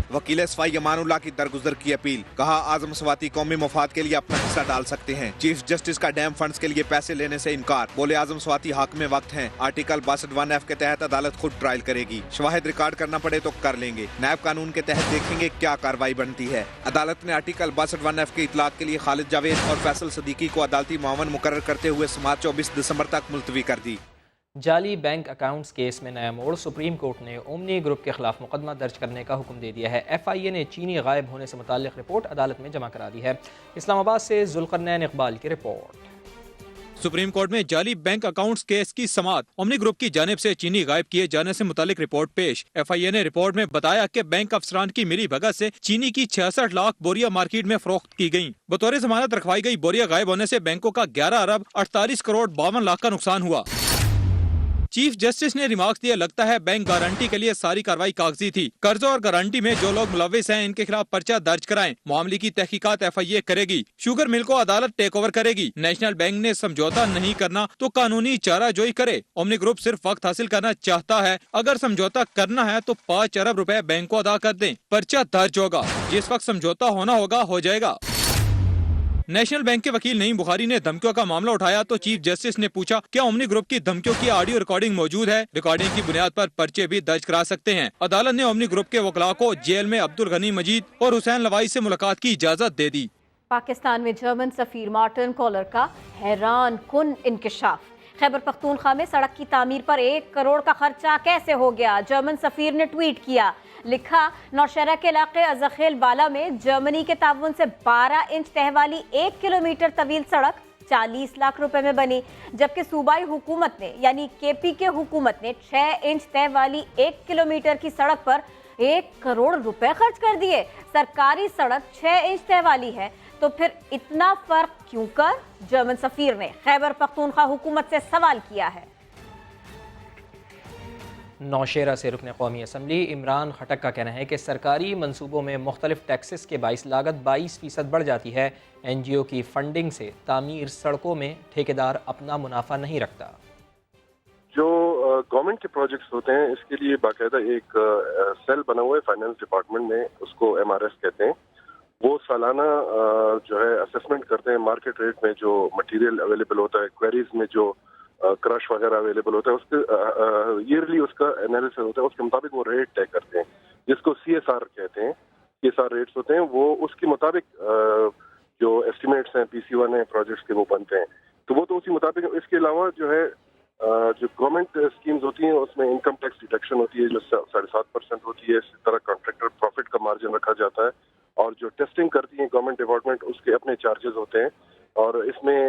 Speaker 3: वकील सफाई अमानुल्लाह की दरगुजर की अपील, कहा आजम स्वाति कौमी मफाद के लिए अपना हिस्सा डाल सकते हैं। चीफ जस्टिस का डैम फंड्स के लिए पैसे लेने से इनकार, बोले आजम स्वाति हाकिम वक्त हैं। आर्टिकल 62(1)(f) के तहत अदालत खुद ट्रायल करेगी, शवाहिद रिकॉर्ड करना पड़े तो कर लेंगे। नैब कानून के तहत देखेंगे क्या कार्रवाई बनती है। अदालत ने आर्टिकल 62(1)(f) के इतलाक के लिए खालिद जावेद और फैसल सदीकी को अदालती मुआवन मुकर्रर करते हुए समाअत 24 दिसंबर तक मुलतवी कर दी।
Speaker 1: जाली बैंक अकाउंट्स केस में नया मोड़, सुप्रीम कोर्ट ने ओमनी ग्रुप के खिलाफ मुकदमा दर्ज करने का हुक्म दे दिया है। FIA ने चीनी गायब होने से मुताल्लिक रिपोर्ट अदालत में जमा करा दी है। इस्लामाबाद से जुल्करनैन इकबाल की रिपोर्ट।
Speaker 11: सुप्रीम कोर्ट में जाली बैंक अकाउंट्स केस की समाअत, ओमनी ग्रुप की जानिब से चीनी गायब किए जाने से मुतालिक रिपोर्ट पेश। FIA ने रिपोर्ट में बताया कि बैंक अफसरान की मिली भगत से चीनी की 66 लाख बोरियां मार्केट में फरोख्त की गयी। बतौर जमानत रखवाई गई बोरियां गायब होने से बैंकों का 11 अरब 48 करोड़ 52 लाख का नुकसान हुआ। चीफ जस्टिस ने रिमार्क दिया, लगता है बैंक गारंटी के लिए सारी कार्रवाई कागजी थी। कर्जों और गारंटी में जो लोग मुलविस हैं इनके खिलाफ पर्चा दर्ज कराएं। मामले की तहकीकात FIA करेगी। शुगर मिल को अदालत टेक ओवर करेगी। नेशनल बैंक ने समझौता नहीं करना तो कानूनी चाराजोई करे। ओमनी ग्रुप सिर्फ वक्त हासिल करना चाहता है। अगर समझौता करना है तो 5 अरब रुपए बैंक को अदा कर दें। पर्चा दर्ज होगा, जिस वक्त समझौता होना होगा हो जाएगा। नेशनल बैंक के वकील नईम बुखारी ने धमकियों का मामला उठाया तो चीफ जस्टिस ने पूछा, क्या ओमनी ग्रुप की धमकियों की ऑडियो रिकॉर्डिंग मौजूद है? रिकॉर्डिंग की बुनियाद पर पर्चे भी दर्ज करा सकते हैं। अदालत ने ओमनी ग्रुप के वकला को जेल में अब्दुल गनी मजीद और हुसैन लवाई से मुलाकात की इजाजत दे दी।
Speaker 2: पाकिस्तान में जर्मन सफीर मार्टिन कॉलर का हैरान कुन इंकशाफ। खैबर पख्तूनख्वा में सड़क की तामीर पर 1 करोड़ का खर्चा कैसे हो गया? जर्मन सफीर ने ट्वीट किया, लिखा, नौशहरा के इलाके अजखेल बाला में जर्मनी के ताउन से 12 इंच तह वाली 1 किलोमीटर तवील सड़क 40 लाख रुपए में बनी, जबकि सूबाई हुकूमत ने यानी KPK हुकूमत ने 6 इंच तह वाली 1 किलोमीटर की सड़क पर 1 करोड़ रुपए खर्च कर दिए। सरकारी सड़क 6 इंच तह वाली है तो फिर इतना फर्क क्यों कर? जर्मन सफीर ने खैबर पख्तूनख्वा हुकूमत से सवाल किया है।
Speaker 1: नौशेरा से रुकन कौमी असम्बली इमरान खटक का कहना है कि सरकारी मनसूबों में मुख्तलिफ टैक्सेस के बाइस लागत 22% बढ़ जाती है। NGO की फंडिंग से तामीर सड़कों में ठेकेदार अपना मुनाफा नहीं रखता।
Speaker 4: जो गवर्नमेंट के प्रोजेक्ट्स होते हैं इसके लिए बाकायदा एक सेल बना हुआ है फाइनेंस डिपार्टमेंट में, उसको MRS कहते हैं। वो सालाना जो है असेसमेंट करते हैं मार्केट रेट में जो मटेरियल अवेलेबल होता है, क्वेरीज में जो क्रश वगैरह अवेलेबल होता है, उसके ईयरली उसका एनालिसिस होता है, उसके मुताबिक वो रेट तय करते हैं जिसको CSR कहते हैं। CSR रेट्स होते हैं, वो उसके मुताबिक जो एस्टिमेट्स हैं PC1 है प्रोजेक्ट्स के वो बनते हैं, तो वो तो उसी मुताबिक। इसके अलावा जो है जो गवर्नमेंट स्कीम्स होती हैं उसमें इनकम टैक्स डिडक्शन होती है जो 7.5% होती है। इसी तरह कॉन्ट्रैक्टर प्रॉफिट का मार्जिन रखा जाता है और जो टेस्टिंग करती है गवर्नमेंट डिपार्टमेंट उसके अपने चार्जेस होते हैं और इसमें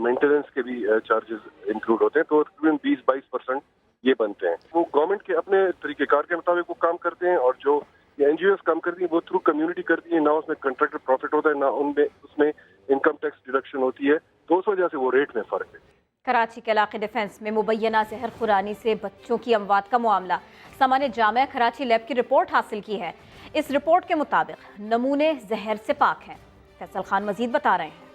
Speaker 4: मेंटेनेंस के भी चार्जेस इंक्लूड होते हैं। तो तकरीबन 20-22% ये बनते हैं। वो गवर्नमेंट के अपने तरीक़ेकार के मुताबिक वो काम करते हैं और जो NGOs काम करती हैं वो थ्रू कम्युनिटी करती है, ना उसमें कॉन्ट्रैक्टर प्रॉफिट होता है ना उनमें उसमें इनकम टैक्स डिडक्शन होती है, तो उस वजह से वो रेट में फ़र्क है।
Speaker 2: कराची के इलाके डिफेंस में मुबैना जहर खुरानी से बच्चों की अमवात का मामला। समा ने जामिया कराची लैब की रिपोर्ट हासिल की है। इस रिपोर्ट के मुताबिक नमूने जहर से पाक हैं। फैसल खान मजीद बता रहे हैं।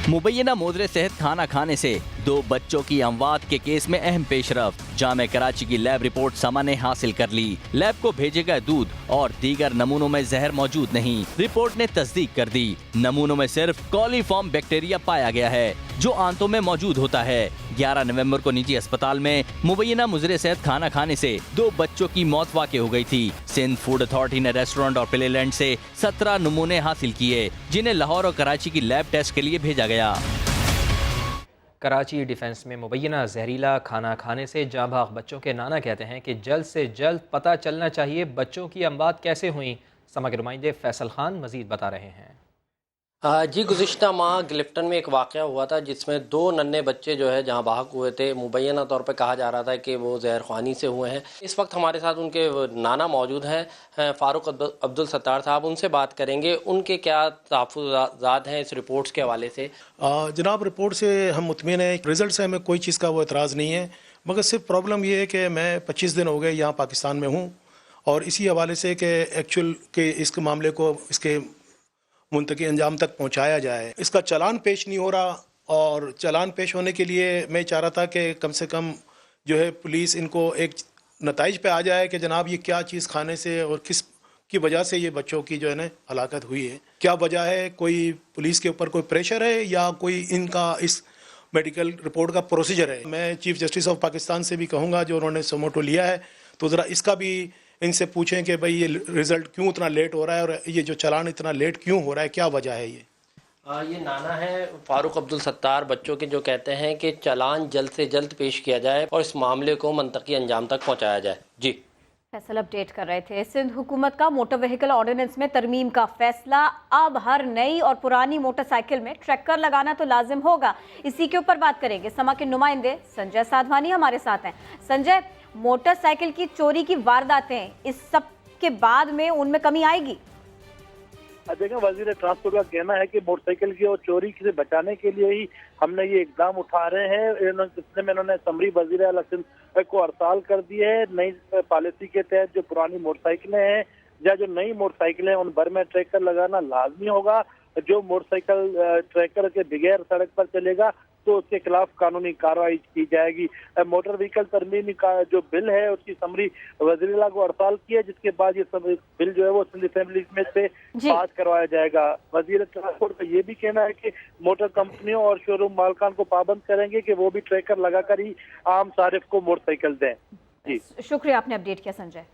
Speaker 5: मुबैना मोदरे सेहत खाना खाने से 2 बच्चों की अमवात के केस में अहम पेशरफ। जामे कराची की लैब रिपोर्ट समा ने हासिल कर ली। लैब को भेजे गए दूध और दीगर नमूनों में जहर मौजूद नहीं। रिपोर्ट ने तस्दीक कर दी, नमूनों में सिर्फ कॉलीफॉर्म बैक्टीरिया पाया गया है जो आंतों में मौजूद होता है। 11 नवंबर को निजी अस्पताल में मुबैना मुजरे सेहत खाना खाने से 2 बच्चों की मौत वाक़ हो गई थी। सिंध फूड अथॉरिटी ने रेस्टोरेंट और प्लेलैंड से 17 नमूने हासिल किए जिन्हें लाहौर और कराची की लैब टेस्ट के लिए भेजा गया।
Speaker 1: कराची डिफेंस में मुबैना जहरीला खाना खाने से जाँ भाग बच्चों के नाना कहते हैं कि जल्द से जल्द पता चलना चाहिए बच्चों की अमवात कैसे हुई। समा के नुमाइंदे फैसल खान मजीद बता रहे हैं।
Speaker 6: जी, गुज़िश्ता माह गिलिफ्टन में एक वाक़या हुआ था जिसमें 2 नन्हे बच्चे जो है जहाँ भाग हुए थे। मुबैना तौर पर कहा जा रहा था कि वो जहर ख़्वानी से हुए हैं। इस वक्त हमारे साथ उनके नाना मौजूद हैं, फ़ारूक अब्दुल सत्तार साहब। उनसे बात करेंगे, उनके क्या तहफ़्फ़ुज़ात हैं इस रिपोर्ट्स के हवाले से।
Speaker 7: जनाब, रिपोर्ट से हम मुतमिन हैं, रिज़ल्ट से हमें कोई चीज़ का वो एतराज़ नहीं है, मगर सिर्फ प्रॉब्लम ये है कि मैं 25 दिन हो गए यहाँ पाकिस्तान में हूँ और इसी हवाले से कि एक्चुअल के इस मामले को इसके मुंतकी अंजाम तक पहुंचाया जाए। इसका चालान पेश नहीं हो रहा और चालान पेश होने के लिए मैं चाह रहा था कि कम से कम जो है पुलिस इनको एक नताइज पे आ जाए कि जनाब ये क्या चीज़ खाने से और किस की वजह से ये बच्चों की जो है ना हलाकत हुई है, क्या वजह है, कोई पुलिस के ऊपर कोई प्रेशर है या कोई इनका इस मेडिकल रिपोर्ट का प्रोसीजर है। मैं चीफ जस्टिस ऑफ पाकिस्तान से भी कहूँगा जो उन्होंने सोमोटो लिया है तो ज़रा इसका भी इनसे पूछें कि भाई ये रिज़ल्ट क्यों इतना लेट हो रहा है और ये जो चालान इतना लेट क्यों हो रहा है, क्या वजह है
Speaker 6: ये नाना है फ़ारूक अब्दुल सत्तार बच्चों के, जो कहते हैं कि चालान जल्द से जल्द पेश किया जाए और इस मामले को मंतकी अंजाम तक पहुँचाया जाए। जी,
Speaker 2: फैसल अपडेट कर रहे थे। सिंध हुकूमत का मोटर व्हीकल ऑर्डिनेंस में तरमीम का फैसला। अब हर नई और पुरानी मोटरसाइकिल में ट्रैकर लगाना तो लाजिम होगा। इसी के ऊपर बात करेंगे। समा के नुमाइंदे संजय साधवानी हमारे साथ हैं। संजय, मोटरसाइकिल की चोरी की वारदातें, इस सब के बाद में उनमें कमी आएगी?
Speaker 8: देखें, वजीर ट्रांसपोर्ट का कहना है कि मोटरसाइकिल की और चोरी से बचाने के लिए ही हमने ये इकदाम उठा रहे हैं। इन्होंने समरी वजीर आला सिंध को हड़ताल कर दी है। नई पॉलिसी के तहत जो पुरानी मोटरसाइकिलें हैं या जो नई मोटरसाइकिलें उन भर में ट्रैकर लगाना लाजमी होगा। जो मोटरसाइकिल ट्रैकर के बगैर सड़क पर चलेगा तो उसके खिलाफ कानूनी कार्रवाई की जाएगी। मोटर व्हीकल तरमीम का जो बिल है उसकी समरी वज़ीर-ए-आला को हड़ताल की है, जिसके बाद ये बिल जो है वो सिंध असेंबली में से पास करवाया जाएगा। वज़ीर ट्रांसपोर्ट का ये भी कहना है कि मोटर कंपनियों और शोरूम मालकान को पाबंद करेंगे कि वो भी ट्रैकर लगाकर ही आम सारिफ को मोटरसाइकिल दें। जी,
Speaker 2: शुक्रिया, आपने अपडेट किया संजय।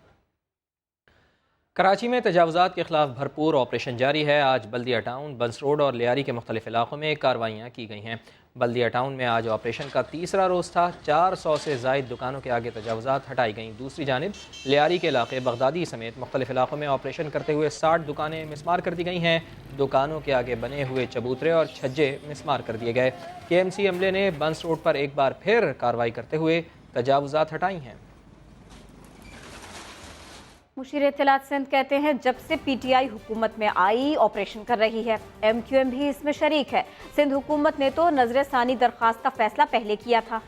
Speaker 1: कराची में तजावुज़ात के खिलाफ भरपूर ऑपरेशन जारी है। आज बल्दिया टाउन, बंस रोड और लियारी के मुख्तलिफ इलाकों में कार्रवाइयाँ की गई हैं। बल्दिया टाउन में आज ऑपरेशन का तीसरा रोज़ था। 400 से ज़ायद दुकानों के आगे तजावुज़ात हटाई गईं। दूसरी जानिब लियारी के इलाके बगदादी समेत मुख्तलिफ इलाकों में ऑपरेशन करते हुए 60 दुकानें मिसमार कर दी गई हैं। दुकानों के आगे बने हुए चबूतरे और छज्जे मिसमार कर दिए गए। KMC अमले ने बंस रोड पर एक बार फिर कार्रवाई करते हुए तजावुज़ात हटाई हैं।
Speaker 2: मुशीर इत्तलात सिंध कहते हैं जब से PTI हुकूमत में आई ऑपरेशन कर रही है। MQM भी इसमें शरीक है। सिंध हुकूमत ने तो नजर सानी दरख्वास्त का फैसला पहले किया था।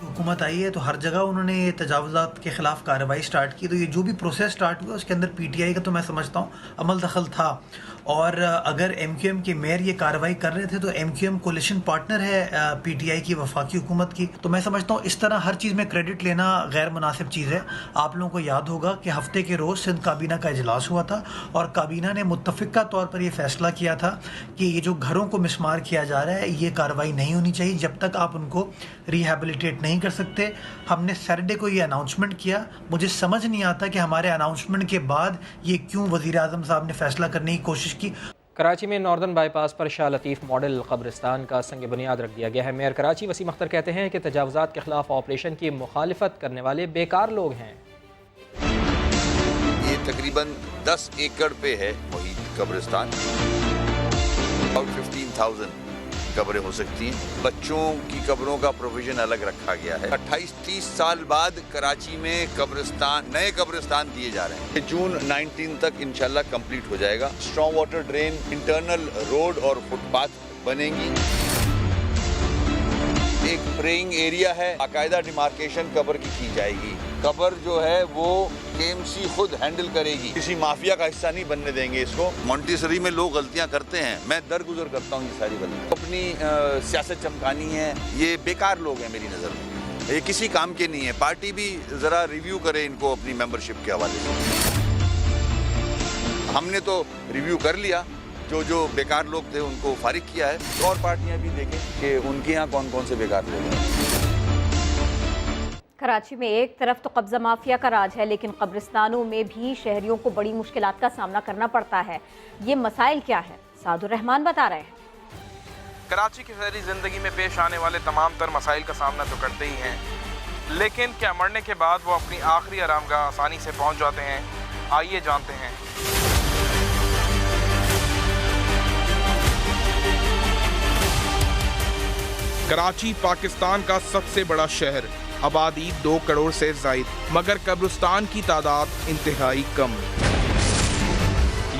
Speaker 9: हुकूमत आई है तो हर जगह उन्होंने ये तजावुज़ात के खिलाफ कार्रवाई स्टार्ट की, तो ये जो भी प्रोसेस स्टार्ट हुआ उसके अंदर PTI का तो मैं समझता हूँ अमल दखल था। और अगर MQM के मेयर ये कार्रवाई कर रहे थे तो MQM कोलिशन पार्टनर है PTI की, वफाकी हुकूमत की, तो मैं समझता हूँ इस तरह हर चीज़ में क्रेडिट लेना गैर मुनासिब चीज़ है। आप लोगों को याद होगा कि हफ्ते के रोज़ सिंध काबीना का इजलास हुआ था और काबीना ने मुत्तफ़िका तौर पर यह फैसला किया था कि ये जो घरों को मिसमार किया जा रहा है ये कार्रवाई नहीं होनी चाहिए जब तक आप उनको रिहेबिलिटेट नहीं कर सकते। हमने सैटरडे को ये अनाउंसमेंट किया। मुझे समझ नहीं आता कि हमारे अनाउंसमेंट के बाद ये क्यों वज़ीर आज़म साहब ने फैसला करने की कोशिश की।
Speaker 1: कराची में नॉर्दर्न बाईपास पर शाह लतीफ़ मॉडल कब्रिस्तान का संग बुनियाद रख दिया गया है। मेयर कराची वसीम अख्तर कहते हैं कि तजावुज़ात के खिलाफ ऑपरेशन की मुखालिफत करने वाले बेकार लोग हैं।
Speaker 12: ये तकरीबन 10 एकड़ पे है वही कब्रिस्तान और 15,000 कब्रें हो सकती हैं। बच्चों की कब्रों का प्रोविजन अलग रखा गया है। 28-30 साल बाद कराची में कब्रिस्तान, नए कब्रिस्तान दिए जा रहे हैं। जून 19 तक इंशाल्लाह कंप्लीट हो जाएगा। Strong water drain, internal road और फुटपाथ बनेंगी। एक प्रेइंग एरिया है, बाकायदा डिमार्केशन कब्र की जाएगी। कब्र जो है वो KMC खुद हैंडल करेगी, किसी माफिया का हिस्सा नहीं बनने देंगे इसको। मॉन्टेसरी में लोग गलतियां करते हैं, मैं दरगुजर करता हूँ ये सारी गलतियां। अपनी सियासत चमकानी है, ये बेकार लोग हैं मेरी नज़र में, ये किसी काम के नहीं है। पार्टी भी ज़रा रिव्यू करे इनको अपनी मेंबरशिप के हवाले से। हमने तो रिव्यू कर लिया, जो बेकार लोग थे उनको फारिग किया है। तो और पार्टियां भी देखें कि उनके यहाँ कौन कौन से बेकार लोग हैं।
Speaker 2: कराची में एक तरफ तो कब्जा माफिया का राज है, लेकिन कब्रिस्तानों में भी शहरियों को बड़ी मुश्किलात का सामना करना पड़ता है। ये मसाइल क्या है, सादुर रहमान बता रहे हैं।
Speaker 10: कराची की शहरी ज़िंदगी में पेश आने वाले तमाम तर मसाइल का सामना तो करते ही हैं, लेकिन क्या मरने के बाद वो अपनी आखिरी आरामगाह आसानी से पहुंच जाते हैं? आइए जानते हैं। कराची पाकिस्तान का सबसे बड़ा शहर, आबादी 2 करोड़ से ज़ायद, मगर कब्रिस्तान की तादाद इंतहाई कम।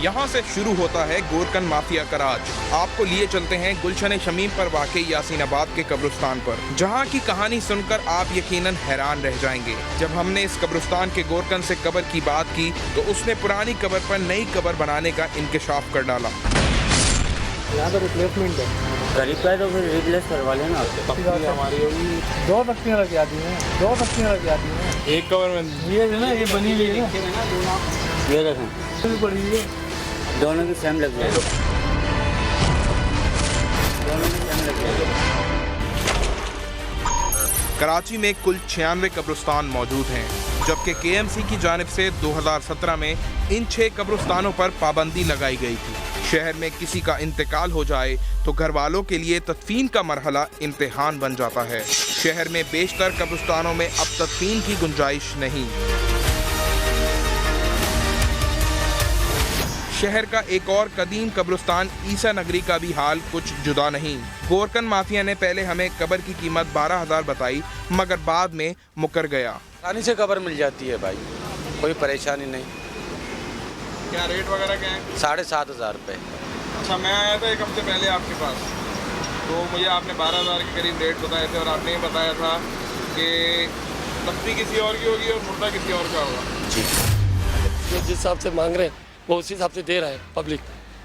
Speaker 10: यहाँ से शुरू होता है गोरकन माफिया का राज। आपको लिए चलते हैं गुलशन शमीम पर वाक़ई यासीनाबाद के कब्रिस्तान पर, जहाँ की कहानी सुनकर आप यकीनन हैरान रह जाएंगे। जब हमने इस कब्रिस्तान के गोरकन से कब्र की बात की तो उसने पुरानी कब्र पर नई कब्र बनाने का इंकशाफ कर डाला।
Speaker 13: यहाँ पर रिप्लेसमेंट है, गरीब का है तो फिर रिप्लेस करवा लेना। हमारी होगी 2 तख्तियाँ लग जाती हैं, 2 तख्तियाँ लग जाती हैं एक कवर में। ये है ना, ये बनी हुई है ना, ये देखें बड़ी है, दोनों की सेम लग जाए, दोनों की सेम लग जाए।
Speaker 10: कराची में कुल 96 कब्रिस्तान मौजूद हैं, जबकि KMC की जानिब से 2017 में इन 6 कब्रिस्तानों पर पाबंदी लगाई गई थी। शहर में किसी का इंतकाल हो जाए तो घर वालों के लिए तदफीन का मरहला इम्तिहान बन जाता है। शहर में बेशतर कब्रिस्तानों में अब तदफीन की गुंजाइश नहीं। शहर का एक और कदीम कब्रिस्तान ईसा नगरी का भी हाल कुछ जुदा नहीं। गोरकन माफिया ने पहले हमें कब्र की कीमत 12,000 बताई, मगर बाद में मुकर गया।
Speaker 13: आसानी से कब्र मिल जाती है भाई, कोई परेशानी नहीं।
Speaker 10: क्या रेट वगैरह क्या है?
Speaker 13: 7,500 रुपये।
Speaker 10: अच्छा, मैं आया था एक हफ्ते पहले आपके पास, तो मुझे आपने 12,000 के करीब रेट बताए थे और आपने ये बताया था कि तख्ती किसी और की होगी और मुर्दा किसी और का होगा।
Speaker 13: जी,
Speaker 14: जिस हिसाब से मांग रहे हैं वो उसी हिसाब से दे रहा है पब्लिक,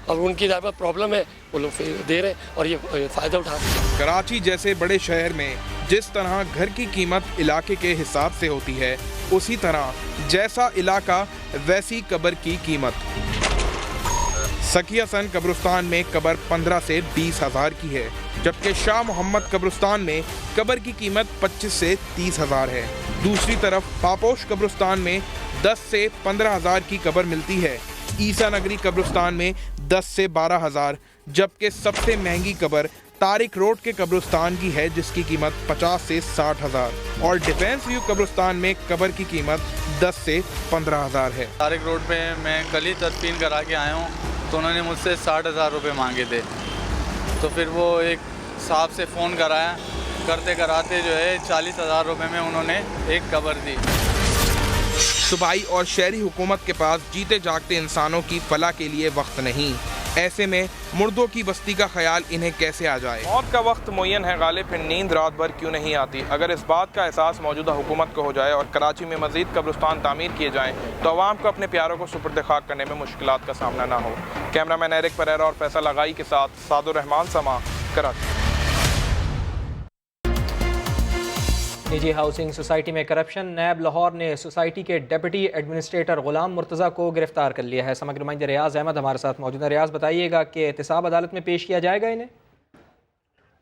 Speaker 14: और उनकी जहाँ पर प्रॉब्लम है वो लोग दे रहे हैं और ये फ़ायदा उठा रहे हैं।
Speaker 10: कराची जैसे बड़े शहर में जिस तरह घर की कीमत इलाके के हिसाब से होती है, उसी तरह जैसा इलाका वैसी कब्र की कीमत। सकिया सन कब्रिस्तान में कब्र 15 से 20,000 की है, जबकि शाह मोहम्मद कब्रिस्तान में कब्र की कीमत 25 से 30,000 है। दूसरी तरफ पापोश कब्रिस्तान में 10 से 15,000 की कब्र मिलती है। ईसा नगरी कब्रिस्तान में 10 से 12,000, जबकि सबसे महंगी कब्र तारिक रोड के कब्रिस्तान की है, जिसकी कीमत 50 से 60,000, और डिफेंस व्यू कब्रिस्तान में कब्र की कीमत 10 से 15,000 है।
Speaker 15: तारिक रोड पे मैं कल ही तदफीन करा के आया हूँ, तो उन्होंने मुझसे 60,000 रुपये मांगे थे। तो फिर वो एक साहब से फ़ोन कराया, करते कराते जो है 40,000 रुपये में उन्होंने एक कब्र दी।
Speaker 10: सूबाई और शहरी हुकूमत के पास जीते जागते इंसानों की फलाह के लिए वक्त नहीं। ऐसे में मुर्दों की बस्ती का ख्याल इन्हें कैसे आ जाए? मौत का वक्त मुय्यन है गालिब, फिर नींद रात भर क्यों नहीं आती? अगर इस बात का एहसास मौजूदा हुकूमत को हो जाए और कराची में मजीद कब्रिस्तान तामीर किए जाएं, तो अवाम को अपने प्यारों को सुपुर्द खाक करने में मुश्किलात का सामना ना हो। कैमरामैन एरिक परेरा और फैसल लगाई के साथ सादुर रहमान समा, कराची।
Speaker 1: निजी हाउसिंग सोसाइटी में करप्शन, नैब लाहौर ने सोसाइटी के डिप्टी एडमिनिस्ट्रेटर गुलाम मुर्तज़ा को गिरफ्तार कर लिया है। समग्र नुमाइंदे रियाज अहमद हमारे साथ मौजूद है। रियाज, बताइएगा कि एहतसाब अदालत में पेश किया जाएगा इन्हें?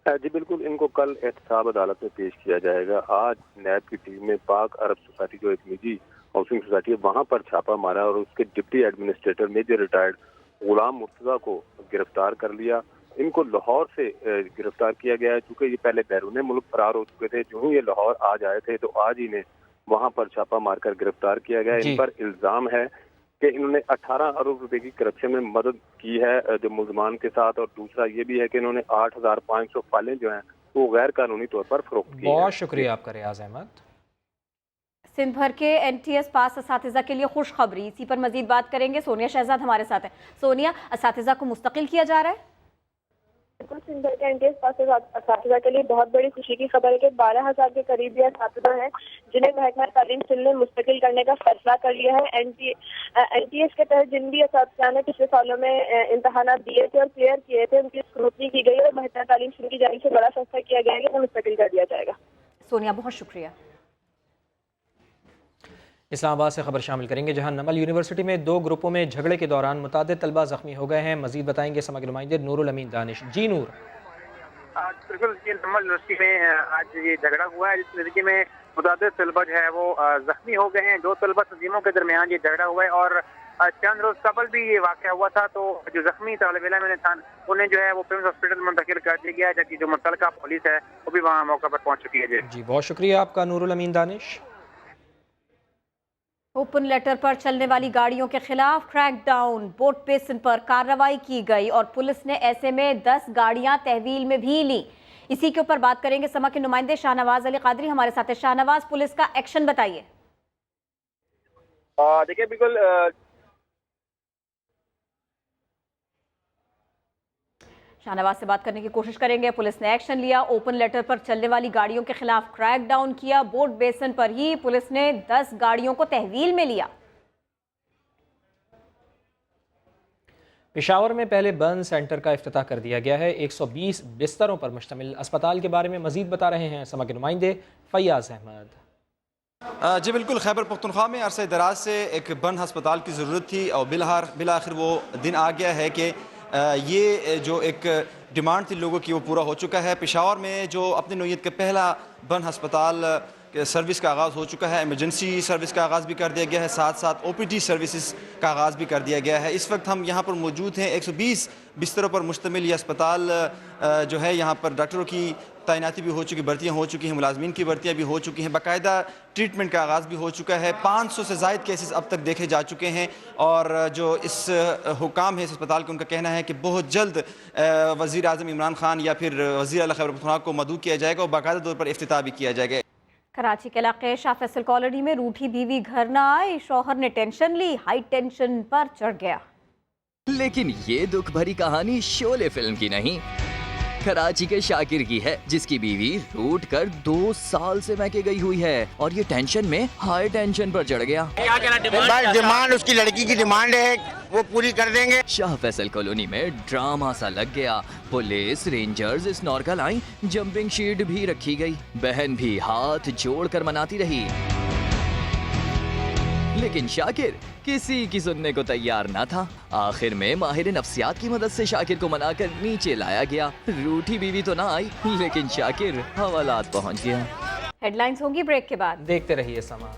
Speaker 16: जी बिल्कुल, इनको कल एहतसाब अदालत में पेश किया जाएगा। आज नैब की टीम ने पाक अरब सोसाइटी, जो एक निजी हाउसिंग सोसाइटी है, वहाँ पर छापा मारा और उसके डिप्टी एडमिनिस्ट्रेटर मेजर रिटायर्ड गुलाम मुर्तज़ा को गिरफ्तार कर लिया। इनको लाहौर से गिरफ्तार किया गया है, चूँकि ये पहले बैरून मुल्क फरार हो चुके थे। जो ही ये लाहौर आज आए थे तो आज इन्हें वहाँ पर छापा मारकर गिरफ्तार किया गया। इन पर इल्ज़ाम है कि इन्होंने 18 अरब रुपए की करप्शन में मदद की है जो मुल्ज़मान के साथ, और दूसरा ये भी है कि इन्होंने 8,500 फाइलें जो हैं वो गैर कानूनी तौर पर फरोख्त की।
Speaker 1: बहुत शुक्रिया आपका रियाज अहमद।
Speaker 2: सिंध भर के NTS पास असातिज़ा के लिए खुशखबरी, इसी पर मजीद बात करेंगे। सोनिया शहजाद हमारे साथ है। सोनिया, असातिज़ा को मुस्तकिल किया जा रहा है?
Speaker 17: बिल्कुल, सिंध भर के NTS पास असातिज़ा के लिए बहुत बड़ी खुशी की खबर है कि 12,000 के करीब असातिज़ा हैं जिन्हें महकमा तालीम सिंध ने मुस्तकिल करने का फैसला कर लिया है। NTS के तहत जिन भी असातिज़ा ने पिछले सालों में इम्तहानात दिए थे और क्लियर किए थे, उनकी स्क्रूटनी की गई और महकमा तालीम सिंध की जानिब से बड़ा फैसला किया गया है कि उन्हें मुस्तकिल कर दिया जाएगा।
Speaker 2: सोनिया, बहुत शुक्रिया।
Speaker 1: इस्लामाबाद से खबर शामिल करेंगे, जहां नमल यूनिवर्सिटी में 2 ग्रुपों में झगड़े के दौरान मुतादिद तलबा जख्मी हो गए हैं। मजीद बताएंगे समग्र नुमाइंदे नूरुल अमीन दानिश। जी नूर।
Speaker 18: बिल्कुल, नमल यूनिवर्सिटी में आज ये झगड़ा हुआ है, जिस नतीजे में मुतादिद तलबा जो है वो जख्मी हो गए हैं। 2 तलबा तंजीमों के दरमियान ये झगड़ा हुआ है और चंद रोज कबल भी ये वाक़या हुआ था, तो जो जख्मी तालिब इल्म था उन्हें जो है वो प्रिंस हॉस्पिटल मुंतकिल कर दिया गया है, जबकि जो मुतलका पुलिस है वो भी वहाँ मौके पर पहुँच चुकी है।
Speaker 1: जी बहुत शुक्रिया आपका नूरुल अमीन दानिश।
Speaker 2: ओपन लेटर पर चलने वाली गाड़ियों के खिलाफ क्रैकडाउन, बोट बेसिन पर कार्रवाई की गई और पुलिस ने ऐसे में 10 गाड़ियां तहवील में भी ली। इसी के ऊपर बात करेंगे समा के नुमाइंदे शाहनवाज अली कादरी हमारे साथ है। शाहनवाज, पुलिस का एक्शन बताइए।
Speaker 18: देखिए बिल्कुल
Speaker 2: शाहनवाज से बात करने की कोशिश करेंगे। पुलिस ने एक्शन लिया, ओपन लेटर पर चलने वाली गाड़ियों के खिलाफ क्रैक डाउन किया। बोट बेसिन पर ही पुलिस ने 10 गाड़ियों को तहवील में लिया।
Speaker 1: पेशावर में पहले बर्न सेंटर का इफ्तिताह कर दिया गया है। 120 बिस्तरों पर मुश्तमिल अस्पताल के बारे में मजीद बता रहे हैं समा के नुमाइंदे फैयाज अहमद।
Speaker 19: जी बिल्कुल, खैबर पख्तूनख्वा में अरसे दराज से एक बर्न हस्पताल की ज़रूरत थी और बिलाखिर वो दिन आ गया है कि ये जो एक डिमांड थी लोगों की वो पूरा हो चुका है। पेशावर में जो अपनी नौयत का पहला बर्न हस्पताल सर्विस का आगाज़ हो चुका है, इमरजेंसी सर्विस का आगाज़ भी कर दिया गया है, साथ साथ OPD सर्विसेज का आगाज़ भी कर दिया गया है। इस वक्त हम यहाँ पर मौजूद हैं। 120 बिस्तरों पर मुश्तमिल ये अस्पताल जो है, यहाँ पर डॉक्टरों की तैनाती भी हो चुकी, भर्तियाँ हो चुकी हैं, मुलाजमीन की भर्तियाँ भी हो चुकी हैं, बाकायदा ट्रीटमेंट का आगाज़ भी हो चुका है। 500 से ज़ायद केसेस अब तक देखे जा चुके हैं और जो इस हुकाम है इस अस्पताल के, उनका कहना है कि बहुत जल्द वज़ीर आज़म इमरान खान या फिर वज़ीर आला खैबर पख्तूनख्वा को मदऊ किया जाएगा और बाकायदा तौर पर इफ्तिताह भी किया जाएगा।
Speaker 2: कराची के इलाके शाह फैसल कॉलोनी में रूठी बीवी घर न आई, शौहर ने टेंशन ली, हाई टेंशन पर चढ़ गया।
Speaker 20: लेकिन ये दुख भरी कहानी शोले फिल्म की नहीं, कराची के शाकिर की है, जिसकी बीवी रूठ कर 2 साल से महके गई हुई है और ये टेंशन में हाई टेंशन पर चढ़ गया।
Speaker 21: डिमांड उसकी लड़की की डिमांड है, वो पूरी कर देंगे।
Speaker 20: शाह फैसल कॉलोनी में ड्रामा सा लग गया। पुलिस, रेंजर्स, स्नॉर्कल आई, जंपिंग शीट भी रखी गई। बहन भी हाथ जोड़ कर मनाती रही, लेकिन शाकिर किसी की सुनने को तैयार ना था। आखिर में माहिर नफ्सियात की मदद से शाकिर को मनाकर नीचे लाया गया। रूठी बीवी तो ना आई, लेकिन शाकिर हवालात पहुंच गया।
Speaker 2: हेडलाइंस होंगी ब्रेक के बाद,
Speaker 1: देखते रहिए समा।